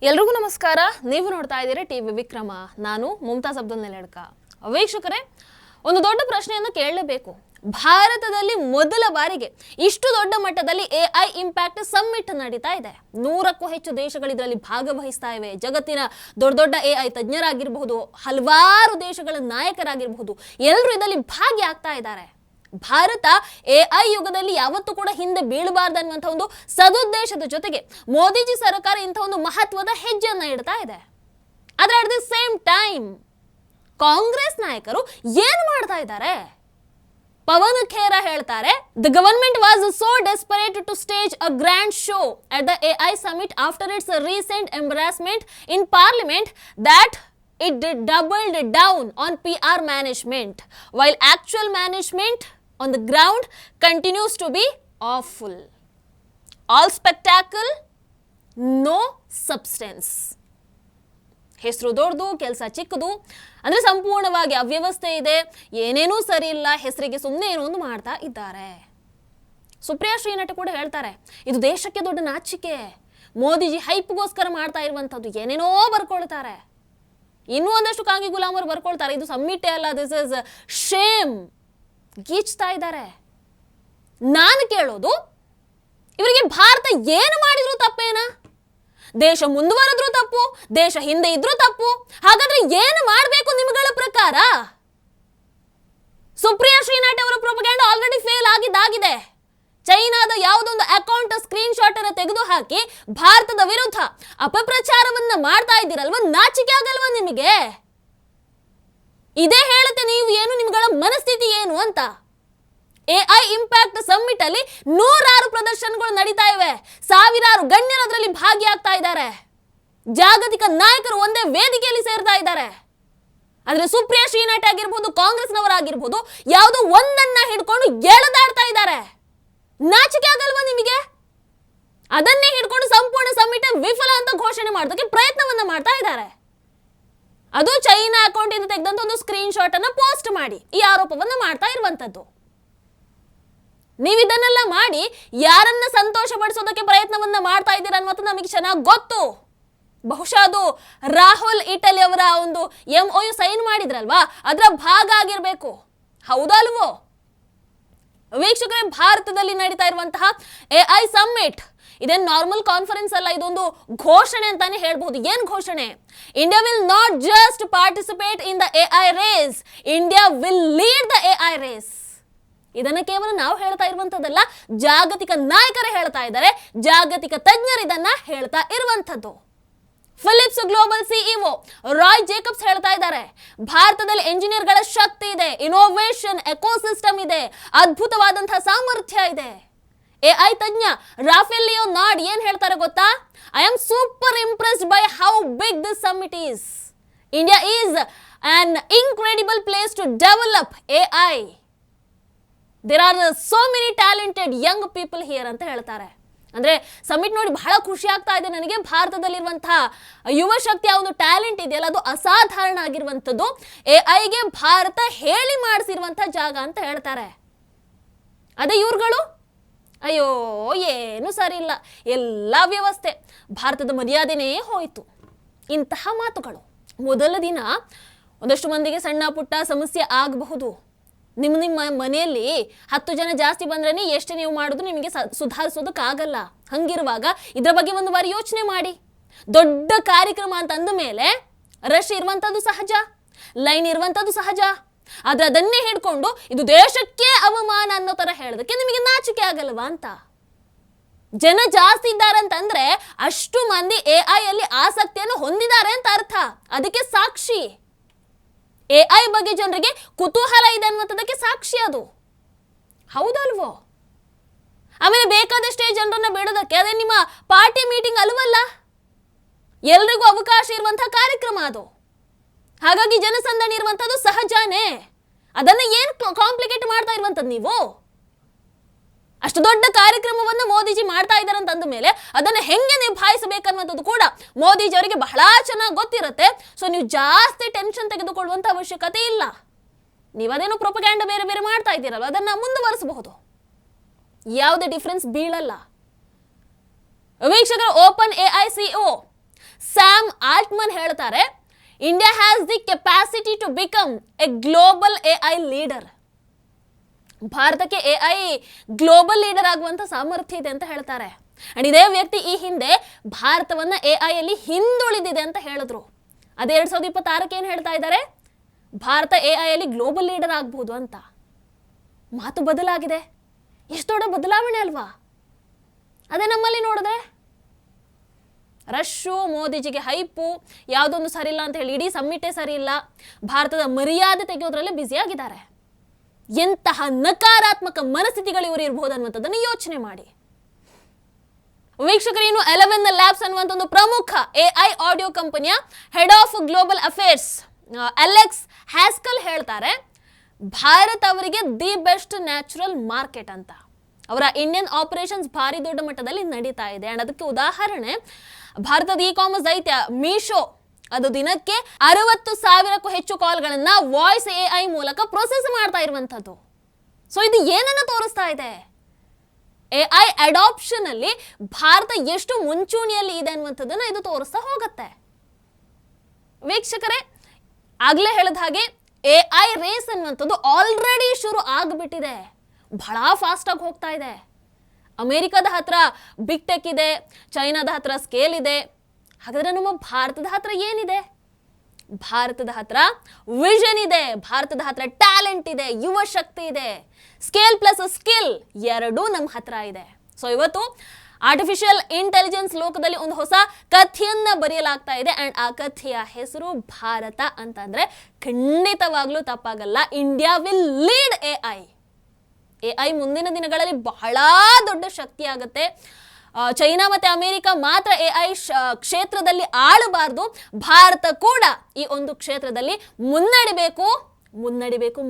ಎಲ್ರಿಗೂ ನಮಸ್ಕಾರ. ನೀವು ನೋಡ್ತಾ ಇದ್ದೀರಾ ಟಿವಿ ವಿಕ್ರಮ. ನಾನು ಮುಮ್ತಾಜ್ ಅಬ್ದುಲ್ ನೆಲಡ್ಕ. ವೀಕ್ಷಕರೇ, ಒಂದು ದೊಡ್ಡ ಪ್ರಶ್ನೆಯನ್ನು ಕೇಳಲೇಬೇಕು. ಭಾರತದಲ್ಲಿ ಮೊದಲ ಬಾರಿಗೆ ಇಷ್ಟು ದೊಡ್ಡ ಮಟ್ಟದಲ್ಲಿ ಎಐ ಇಂಪ್ಯಾಕ್ಟ್ ಸಮ್ಮಿಟ್ ನಡೀತಾ ಇದೆ. 100ಕ್ಕೂ ಹೆಚ್ಚು ದೇಶಗಳು ಇದರಲ್ಲಿ ಭಾಗವಹಿಸ್ತಾ ಇವೆ. ಜಗತ್ತಿನ ದೊಡ್ಡ ದೊಡ್ಡ ಎಐ ತಜ್ಞರಾಗಿರಬಹುದು, ಹಲವಾರು ದೇಶಗಳ ನಾಯಕರಾಗಿರಬಹುದು, ಎಲ್ಲರೂ ಇದರಲ್ಲಿ ಭಾಗಿಯಾಗ್ತಾ ಇದ್ದಾರೆ. ಭಾರತ ಎಐ ಯುಗದಲ್ಲಿ ಯಾವತ್ತೂ ಕೂಡ ಹಿಂದೆ ಬೀಳಬಾರ್ದು ಅನ್ನುವಂಥ ಒಂದು ಸದುದ್ದೇಶದ ಜೊತೆಗೆ ಮೋದಿಜಿ ಸರ್ಕಾರ ಇಂಥ ಒಂದು ಮಹತ್ವದ ಹೆಜ್ಜೆಯನ್ನ ಇಡ್ತಾ ಇದೆ. ಆದ್ರೆ at the same time Congress ನಾಯಕರು ಏನು ಮಾಡ್ತಾ ಇದ್ದಾರೆ? ಪವನ್ ಖೇರಾ ಹೇಳ್ತಾರೆ, the government was so desperate to stage a grand show at the AI summit after its recent embarrassment in parliament that it doubled down on PR management while actual management on the ground continues to be awful. All spectacle, no substance. ಹೆಸರು ದೊಡ್ಡದು, ಕೆಲಸ ಚಿಕ್ಕದು, ಅಂದ್ರೆ ಸಂಪೂರ್ಣವಾಗಿ ಅವ್ಯವಸ್ಥೆ ಇದೆ, ಏನೇನೂ ಸರಿ ಇಲ್ಲ, ಹೆಸರಿಗೆ ಸುಮ್ಮನೆ ಏನೋ ಒಂದು ಮಾಡ್ತಾ ಇದ್ದಾರೆ. ಸುಪ್ರಿಯಾ ಶ್ರೀನಟ ಕೂಡ ಹೇಳ್ತಾರೆ, ಇದು ದೇಶಕ್ಕೆ ದೊಡ್ಡ ನಾಚಿಕೆ, ಮೋದಿಜಿ ಹೈಪ್ಗೋಸ್ಕರ ಮಾಡ್ತಾ ಇರುವಂಥದ್ದು, ಏನೇನೋ ಬರ್ಕೊಳ್ತಾರೆ. ಇನ್ನೂ ಒಂದಷ್ಟು ಕಾಂಗಿ ಗುಲಾಮರು ಬರ್ಕೊಳ್ತಾರೆ, ಇದು ಸಮ್ಮಿಟೇ ಅಲ್ಲ, ದಿಸ್ ಇಸ್ ಶೇಮ್, ಗೀಚ್ತಾ ಇದ್ದಾರೆ. ನಾನು ಕೇಳೋದು, ಇವರಿಗೆ ಭಾರತ ಏನು ಮಾಡಿದ್ರು ತಪ್ಪೇನಾ? ದೇಶ ಮುಂದುವರೆದ್ರು ತಪ್ಪು, ದೇಶ ಹಿಂದೆ ಇದ್ರೂ ತಪ್ಪು. ಹಾಗಾದ್ರೆ ಏನು ಮಾಡಬೇಕು ನಿಮ್ಗಳ ಪ್ರಕಾರ? ಸುಪ್ರಿಯಾ ಶ್ರೀನಾಥ್ ಅವರ ಪ್ರೊಪಗಂಡ ಆಲ್ರೆಡಿ ಫೇಲ್ ಆಗಿದ್ದಾಗಿದೆ. ಚೈನಾದ ಯಾವುದೊಂದು ಅಕೌಂಟ್ ಸ್ಕ್ರೀನ್ ಶಾಟ್ ಅನ್ನು ತೆಗೆದು ಹಾಕಿ ಭಾರತದ ವಿರುದ್ಧ ಅಪಪ್ರಚಾರವನ್ನ ಮಾಡ್ತಾ ಇದ್ದೀರಲ್ವ, ನಾಚಿಕೆ ಆಗಲ್ವಾ ನಿಮಗೆ? ಇದೇ ಹೇಳುತ್ತೆ ನೀವು ಏನು, ನಿಮ್ಗಳ ಮನಸ್ಥಿತಿ ಏನು ಅಂತ. ಎಐ ಇಂಪ್ಯಾಕ್ಟ್ ಸಮ್ಮಿಟ್ ಅಲ್ಲಿ 100 ಪ್ರದರ್ಶನಗಳು ನಡೀತಾ ಇವೆ, ಸಾವಿರಾರು ಗಣ್ಯರು ಅದರಲ್ಲಿ ಭಾಗಿಯಾಗ್ತಾ ಇದ್ದಾರೆ, ಜಾಗತಿಕ ನಾಯಕರು ಒಂದೇ ವೇದಿಕೆಯಲ್ಲಿ ಸೇರ್ತಾ ಇದ್ದಾರೆ. ಆದ್ರೆ ಸುಪ್ರಿಯಾ ಶ್ರೀನಾಥ್ ಆಗಿರ್ಬೋದು, ಕಾಂಗ್ರೆಸ್ನವರಾಗಿರ್ಬೋದು, ಯಾವುದೋ ಒಂದನ್ನ ಹಿಡ್ಕೊಂಡು ಎಳೆದಾಡ್ತಾ ಇದ್ದಾರೆ. ನಾಚಿಕೆ ಆಗಲ್ವಾ ನಿಮಗೆ? ಅದನ್ನೇ ಹಿಡ್ಕೊಂಡು ಸಂಪೂರ್ಣ ಸಮ್ಮಿಟ್ ವಿಫಲ ಅಂತ ಘೋಷಣೆ ಮಾಡೋದಕ್ಕೆ ಪ್ರಯತ್ನವನ್ನ ಮಾಡ್ತಾ ಇದ್ದಾರೆ. ಅದು ಚೈನಾ ಅಕೌಂಟ್ ಇಂದ ತೆಗೆದಂತ ಒಂದು ಸ್ಕ್ರೀನ್ ಶಾಟ್ ಅನ್ನ ಪೋಸ್ಟ್ ಮಾಡಿ ಈ ಆರೋಪವನ್ನ ಮಾಡ್ತಾ ಇರುವಂತದ್ದು. ನೀವು ಇದನ್ನೆಲ್ಲ ಮಾಡಿ ಯಾರನ್ನ ಸಂತೋಷ ಪಡಿಸೋದಕ್ಕೆ ಪ್ರಯತ್ನವನ್ನ ಮಾಡ್ತಾ ಇದ್ದೀರಾ ಅನ್ನೋದು ನಮಗೆ ಚೆನ್ನಾಗಿ ಗೊತ್ತು. ಬಹುಶಃ ಅದು ರಾಹುಲ್ ಇಟಲಿ ಅವರ ಒಂದು MOU ಸೈನ್ ಮಾಡಿದ್ರಲ್ವಾ, ಅದರ ಭಾಗ ಆಗಿರ್ಬೇಕು. ಹೌದಲ್ವೋ? ವೀಕ್ಷಕರೇ, ಭಾರತದಲ್ಲಿ ನಡೀತಾ ಇರುವಂತಹ ಎಐ ಸಮ್ಮಿಟ್ ಇದೇನು ನಾರ್ಮಲ್ ಕಾನ್ಫರೆನ್ಸ್ ಅಲ್ಲ, ಇದೊಂದು ಘೋಷಣೆ ಅಂತಾನೆ ಹೇಳ್ಬಹುದು. ಏನ್ ಘೋಷಣೆ? India will not just participate in the AI race, India will lead the AI race. ಇದನ್ನ ಕೇವಲ ನಾವು ಹೇಳ್ತಾ ಇರುವಂತದ್ದಲ್ಲ, ಜಾಗತಿಕ ನಾಯಕರೇ ಹೇಳ್ತಾ ಇದ್ದಾರೆ, ಜಾಗತಿಕ ತಜ್ಞರು ಇದನ್ನ ಹೇಳ್ತಾ ಇರುವಂತದ್ದು. Philips global CEO Roy Jacobs ಹೇಳ್ತಾ ಇದ್ದಾರೆ, ಭಾರತದಲ್ಲಿ ಎಂಜಿನಿಯರ್ಗಳ ಶಕ್ತಿ ಇದೆ, ಇನೋವೇಷನ್ ಎಕೋಸಿಸ್ಟಮ್ ಇದೆ, ಅದ್ಭುತವಾದಂತಹ ಸಾಮರ್ಥ್ಯ ಇದೆ. ಎಐ ತಜ್ಞ ರಾಫೆಲ್ ಲಿಯೋನಾರ್ಡ್ ಏನ್ ಹೇಳ್ತಾರೆ ಗೊತ್ತಾ? I am super impressed by how big this summit is. India is an incredible place to develop AI. There are so many talented young people here ಅಂತ ಹೇಳ್ತಾರೆ. ಅಂದ್ರೆ ಸಮಿಟ್ ನೋಡಿ ಬಹಳ ಖುಷಿ ಆಗ್ತಾ ಇದೆ ನನಗೆ. ಭಾರತದಲ್ಲಿರುವಂತಹ ಯುವ ಶಕ್ತಿಯ ಒಂದು ಟ್ಯಾಲೆಂಟ್ ಇದೆಯಲ್ಲ, ಅದು ಅಸಾಧಾರಣ ಆಗಿರುವಂಥದ್ದು. ಎಐಗೆ ಭಾರತ ಹೇಳಿ ಮಾಡಿಸಿರುವಂತಹ ಜಾಗ ಅಂತ ಹೇಳ್ತಾರೆ. ಅದೇ ಇವ್ರುಗಳು, ಅಯ್ಯೋ ಏನು ಸರಿ ಇಲ್ಲ, ಎಲ್ಲ ವ್ಯವಸ್ಥೆ, ಭಾರತದ ಮರ್ಯಾದೆನೇ ಹೋಯಿತು. ಇಂತಹ ಮಾತುಗಳು. ಮೊದಲ ದಿನ ಒಂದಷ್ಟು ಮಂದಿಗೆ ಸಣ್ಣ ಪುಟ್ಟ ಸಮಸ್ಯೆ ಆಗಬಹುದು. ನಿಮ್ಮ ಮನೆಯಲ್ಲಿ 10 ಜನ ಜಾಸ್ತಿ ಬಂದ್ರೆ ಎಷ್ಟು ನೀವು ಮಾಡೋದು ನಿಮಗೆ ಸುಧಾರಿಸೋದಕ್ಕಾಗಲ್ಲ. ಹಂಗಿರುವಾಗ ಇದರ ಬಗ್ಗೆ ಒಂದು ಬಾರಿ ಯೋಚನೆ ಮಾಡಿ. ದೊಡ್ಡ ಕಾರ್ಯಕ್ರಮ ಅಂತ ಅಂದ ಮೇಲೆ ರಶ್ ಇರುವಂಥದ್ದು ಸಹಜ, ಲೈನ್ ಇರುವಂಥದ್ದು ಸಹಜ. ಆದ್ರೆ ಅದನ್ನೇ ಹಿಡ್ಕೊಂಡು ಇದು ದೇಶಕ್ಕೆ ಅವಮಾನ ಅನ್ನೋ ತರ ಹೇಳೋದಕ್ಕೆ ನಿಮಗೆ ನಾಚಿಕೆ ಆಗಲ್ವಾ ಅಂತ. ಜನ ಜಾಸ್ತಿ ಇದ್ದಾರೆ ಅಂತಂದ್ರೆ ಅಷ್ಟು ಮಂದಿ ಎಐ ಅಲ್ಲಿ ಆಸಕ್ತಿಯನ್ನು ಹೊಂದಿದ್ದಾರೆ ಅಂತ ಅರ್ಥ. ಅದಕ್ಕೆ ಸಾಕ್ಷಿ ಎಐ ಬಗ್ಗೆ ಜನರಿಗೆ ಕುತೂಹಲ ಇದೆ ಅನ್ನುವಂಥದ್ದಕ್ಕೆ ಸಾಕ್ಷಿ ಅದು. ಹೌದಲ್ವೋ? ಆಮೇಲೆ ಬೇಕಾದಷ್ಟೇ ಜನರನ್ನ ಬಿಡೋದಕ್ಕೆ ಅದೇ ನಿಮ್ಮ ಪಾರ್ಟಿ ಮೀಟಿಂಗ್ ಅಲ್ವಲ್ಲ, ಎಲ್ರಿಗೂ ಅವಕಾಶ ಇರುವಂತಹ ಕಾರ್ಯಕ್ರಮ ಅದು. ಹಾಗಾಗಿ ಜನಸಂದಣಿ ಇರುವಂಥದ್ದು ಸಹಜನೇ. ಅದನ್ನ ಏನು ಕಾಂಪ್ಲಿಕೇಟ್ ಮಾಡ್ತಾ ಇರುವಂಥದ್ದು ನೀವು? ಅಷ್ಟು ದೊಡ್ಡ ಕಾರ್ಯಕ್ರಮವನ್ನು ಮೋದಿಜಿ ಮಾಡ್ತಾ ಇದ್ದಾರೆ ಅಂತ ಅಂದ ಮೇಲೆ ಅದನ್ನ ಹೆಂಗೆ ನಿಭಾಯಿಸಬೇಕನ್ನುವಂಥದ್ದು ಕೂಡ ಮೋದಿಜಿ ಅವರಿಗೆ ಬಹಳ ಚೆನ್ನಾಗಿ ಗೊತ್ತಿರುತ್ತೆ. ಸೊ ನೀವು ಜಾಸ್ತಿ ಟೆನ್ಷನ್ ತೆಗೆದುಕೊಳ್ಳುವಂತ ಅವಶ್ಯಕತೆ ಇಲ್ಲ. ನೀವು ಅದೇನೋ ಪ್ರೊಪಗ್ಯಾಂಡ ಬೇರೆ ಬೇರೆ ಮಾಡ್ತಾ ಇದ್ದೀರಲ್ಲ, ಅದನ್ನ ಮುಂದುವರಿಸಬಹುದು, ಯಾವುದೇ ಡಿಫರೆನ್ಸ್ ಬೀಳಲ್ಲ. ವೀಕ್ಷಕರು, open AI CEO Sam Altman ಹೇಳ್ತಾರೆ, India has the capacity to become a global AI leader. ಭಾರತಕ್ಕೆ AI ಗ್ಲೋಬಲ್ ಲೀಡರ್ ಆಗುವಂತ ಸಾಮರ್ಥ್ಯ ಇದೆ ಅಂತ ಹೇಳ್ತಾರೆ. ಅಂಡ್ ಇದೇ ವ್ಯಕ್ತಿ ಈ ಹಿಂದೆ ಭಾರತವನ್ನ AI ಅಲ್ಲಿ ಹಿಂದುಳಿದಿದೆ ಅಂತ ಹೇಳಿದ್ರು. ಅದೇ 2026ಕ್ಕೆ ಏನು ಹೇಳ್ತಾ ಇದ್ದಾರೆ, ಭಾರತ AI ಅಲ್ಲಿ ಗ್ಲೋಬಲ್ ಲೀಡರ್ ಆಗ್ಬಹುದು ಅಂತ. ಮಾತು ಬದಲಾಗಿದೆ. ಎಷ್ಟು ದೊಡ್ಡ ಬದಲಾವಣೆ ಅಲ್ವಾ? ಅದೇ ನಮ್ಮಲ್ಲಿ ನೋಡಿದ್ರೆ ರಶ್ಶು, ಮೋದಿಜಿಗೆ ಹೈಪು, ಯಾವುದೊಂದು ಸರಿ ಇಲ್ಲ ಅಂತ ಹೇಳಿ ಇಡೀ ಸಮ್ಮಿಟೇ ಸರಿ ಇಲ್ಲ, ಭಾರತದ ಮರ್ಯಾದೆ ತೆಗೆಯೋದ್ರಲ್ಲೇ ಬ್ಯುಸಿ ಆಗಿದ್ದಾರೆ. ಎಂತಹ ನಕಾರಾತ್ಮಕ ಮನಸ್ಥಿತಿಗಳು ಇವರು ಇರಬಹುದು ಅನ್ನುವಂಥದ್ದನ್ನು ಯೋಚನೆ ಮಾಡಿ. ವೀಕ್ಷಕರು, ಇನ್ನು 11 ಲ್ಯಾಬ್ಸ್ ಅನ್ನುವಂಥ ಒಂದು ಪ್ರಮುಖ AI ಆಡಿಯೋ ಕಂಪನಿಯ head of global affairs Alex Haskell ಹೇಳ್ತಾರೆ, ಭಾರತ ಅವರಿಗೆ ದಿ ಬೆಸ್ಟ್ ನ್ಯಾಚುರಲ್ ಮಾರ್ಕೆಟ್ ಅಂತ. ಅವರ ಇಂಡಿಯನ್ ಆಪರೇಷನ್ಸ್ ಭಾರಿ ದೊಡ್ಡ ಮಟ್ಟದಲ್ಲಿ ನಡೀತಾ ಇದೆ. ಅಂಡ್ ಅದಕ್ಕೆ ಉದಾಹರಣೆ ಭಾರತದ ಇ-ಕಾಮರ್ಸ್ ದೈತ್ಯ ಮೀಶೋ, ಅದು ದಿನಕ್ಕೆ 60,000ಕ್ಕೂ ಹೆಚ್ಚು ಕಾಲ್ಗಳನ್ನ ವಾಯ್ಸ್ AI ಮೂಲಕ ಪ್ರೊಸೆಸ್ ಮಾಡ್ತಾ ಇರುವಂಥದ್ದು. ಸೊ ಇದು ಏನನ್ನ ತೋರಿಸ್ತಾ ಇದೆ? AI ಅಡಾಪ್ಷನ್ ಅಲ್ಲಿ ಭಾರತ ಎಷ್ಟು ಮುಂಚೂಣಿಯಲ್ಲಿ ಇದೆ ಅನ್ನುವಂಥದ್ದನ್ನ ಇದು ತೋರಿಸ್ತಾ ಹೋಗುತ್ತೆ. ವೀಕ್ಷಕರೇ, ಆಗ್ಲೇ ಹೇಳಿದ ಹಾಗೆ AI ರೇಸ್ ಅನ್ನುವಂಥದ್ದು ಆಲ್ರೆಡಿ ಶುರು ಆಗಿಬಿಟ್ಟಿದೆ. ಬಹಳ ಫಾಸ್ಟ್ ಆಗಿ ಹೋಗ್ತಾ ಇದೆ. ಅಮೆರಿಕದ ಹತ್ರ ಬಿಗ್ ಟೆಕ್ ಇದೆ, ಚೈನಾದ ಹತ್ರ ಸ್ಕೇಲ್ ಇದೆ. ಹಾಗಾದ್ರೆ ನಮ್ಮ ಭಾರತದ ಹತ್ರ ಏನಿದೆ? ಭಾರತದ ಹತ್ರ ವಿಷನ್ ಇದೆ, ಭಾರತದ ಹತ್ರ ಟ್ಯಾಲೆಂಟ್ ಇದೆ, ಯುವ ಶಕ್ತಿ ಇದೆ. ಸ್ಕೇಲ್ ಪ್ಲಸ್ ಸ್ಕಿಲ್ ಎರಡೂ ನಮ್ಮ ಹತ್ರ ಇದೆ. ಸೊ ಇವತ್ತು ಆರ್ಟಿಫಿಷಿಯಲ್ ಇಂಟೆಲಿಜೆನ್ಸ್ ಲೋಕದಲ್ಲಿ ಒಂದು ಹೊಸ ಕಥೆಯನ್ನ ಬರೆಯಲಾಗ್ತಾ ಇದೆ. ಅಂಡ್ ಆ ಕಥೆಯ ಹೆಸರು ಭಾರತ ಅಂತಂದ್ರೆ ಖಂಡಿತವಾಗ್ಲೂ ತಪ್ಪಾಗಲ್ಲ. ಇಂಡಿಯಾ ವಿಲ್ ಲೀಡ್ AI ಮುಂದಿನ ದಿನಗಳಲ್ಲಿ ಬಹಳ ದೊಡ್ಡ ಶಕ್ತಿ ಆಗುತ್ತೆ. ಚೈನಾ ಮತ್ತೆ ಅಮೆರಿಕ ಮಾತ್ರ AI ಕ್ಷೇತ್ರದಲ್ಲಿ ಆಳಬಾರ್ದು, ಭಾರತ ಕೂಡ ಈ ಒಂದು ಕ್ಷೇತ್ರದಲ್ಲಿ ಮುನ್ನಡಿಬೇಕು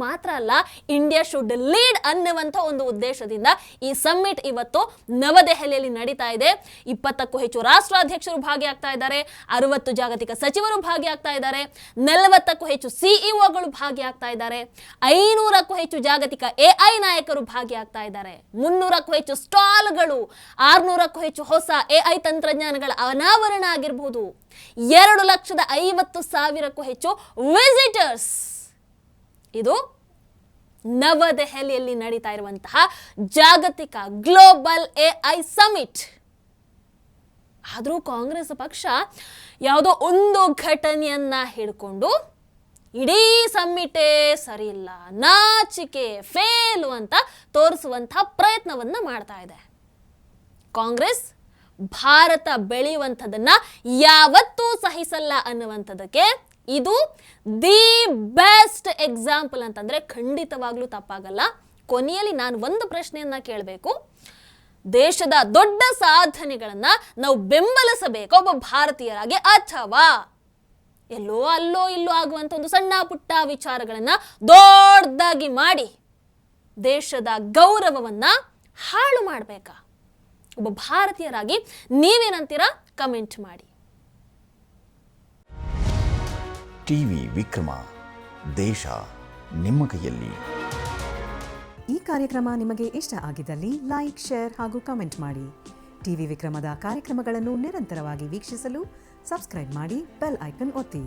ಮಾತ್ರ ಅಲ್ಲ, ಇಂಡಿಯಾ ಶುಡ್ ಲೀಡ್ ಅನ್ನುವಂಥ ಒಂದು ಉದ್ದೇಶದಿಂದ ಈ ಸಮ್ಮಿಟ್ ಇವತ್ತು ನವದೆಹಲಿಯಲ್ಲಿ ನಡೀತಾ ಇದೆ. 20ಕ್ಕೂ ಹೆಚ್ಚು ರಾಷ್ಟ್ರಾಧ್ಯಕ್ಷರು ಭಾಗಿಯಾಗ್ತಾ ಇದ್ದಾರೆ, 60 ಜಾಗತಿಕ ಸಚಿವರು ಭಾಗಿಯಾಗ್ತಾ ಇದ್ದಾರೆ, 40ಕ್ಕೂ ಹೆಚ್ಚು CEOಗಳು ಭಾಗಿಯಾಗ್ತಾ ಇದ್ದಾರೆ, 500ಕ್ಕೂ ಹೆಚ್ಚು ಜಾಗತಿಕ AI ನಾಯಕರು ಭಾಗಿಯಾಗ್ತಾ ಇದ್ದಾರೆ, 300ಕ್ಕೂ ಹೆಚ್ಚು ಸ್ಟಾಲ್ಗಳು, 600ಕ್ಕೂ ಹೆಚ್ಚು ಹೊಸ AI ತಂತ್ರಜ್ಞಾನಗಳ ಅನಾವರಣ ಆಗಿರಬಹುದು, 2,50,000ಕ್ಕೂ ಹೆಚ್ಚು ವಿಸಿಟರ್ಸ್. ಇದು ನವದೆಹಲಿಯಲ್ಲಿ ನಡೀತಾ ಇರುವಂತಹ ಜಾಗತಿಕ ಗ್ಲೋಬಲ್ AI ಸಮಿಟ್. ಆದರೂ ಕಾಂಗ್ರೆಸ್ ಪಕ್ಷ ಯಾವುದೋ ಒಂದು ಘಟನೆಯನ್ನ ಹಿಡ್ಕೊಂಡು ಇಡೀ ಸಮ್ಮಿಟೇ ಸರಿ ಇಲ್ಲ, ನಾಚಿಕೆ, ಫೇಲು ಅಂತ ತೋರಿಸುವಂತಹ ಪ್ರಯತ್ನವನ್ನ ಮಾಡ್ತಾ ಇದೆ. ಕಾಂಗ್ರೆಸ್ ಭಾರತ ಬೆಳೆಯುವಂಥದ್ದನ್ನ ಯಾವತ್ತೂ ಸಹಿಸಲ್ಲ ಅನ್ನುವಂಥದ್ದಕ್ಕೆ ಇದು ದಿ ಬೆಸ್ಟ್ ಎಕ್ಸಾಂಪಲ್ ಅಂತಂದ್ರೆ ಖಂಡಿತವಾಗ್ಲೂ ತಪ್ಪಾಗಲ್ಲ. ಕೊನೆಯಲ್ಲಿ ನಾನು ಒಂದು ಪ್ರಶ್ನೆಯನ್ನ ಕೇಳಬೇಕು, ದೇಶದ ದೊಡ್ಡ ಸಾಧನೆಗಳನ್ನ ನಾವು ಬೆಂಬಲಿಸಬೇಕು ಒಬ್ಬ ಭಾರತೀಯರಾಗಿ, ಅಥವಾ ಎಲ್ಲೋ ಅಲ್ಲೋ ಇಲ್ಲೋ ಆಗುವಂತ ಒಂದು ಸಣ್ಣ ಪುಟ್ಟ ವಿಚಾರಗಳನ್ನ ದೊಡ್ಡದಾಗಿ ಮಾಡಿ ದೇಶದ ಗೌರವವನ್ನ ಹಾಳು ಮಾಡಬೇಕಾ? ಒಬ್ಬ ಭಾರತೀಯರಾಗಿ ನೀವೇನಂತೀರಾ? ಕಮೆಂಟ್ ಮಾಡಿ. ಟಿವಿ ವಿಕ್ರಮ, ದೇಶ ನಿಮ್ಮ ಕೈಯಲ್ಲಿ. ಈ ಕಾರ್ಯಕ್ರಮ ನಿಮಗೆ ಇಷ್ಟ ಆಗಿದ್ದಲ್ಲಿ ಲೈಕ್, ಶೇರ್ ಹಾಗೂ ಕಮೆಂಟ್ ಮಾಡಿ. ಟಿವಿ ವಿಕ್ರಮದ ಕಾರ್ಯಕ್ರಮಗಳನ್ನು ನಿರಂತರವಾಗಿ ವೀಕ್ಷಿಸಲು ಸಬ್ಸ್ಕ್ರೈಬ್ ಮಾಡಿ, ಬೆಲ್ ಐಕನ್ ಒತ್ತಿ.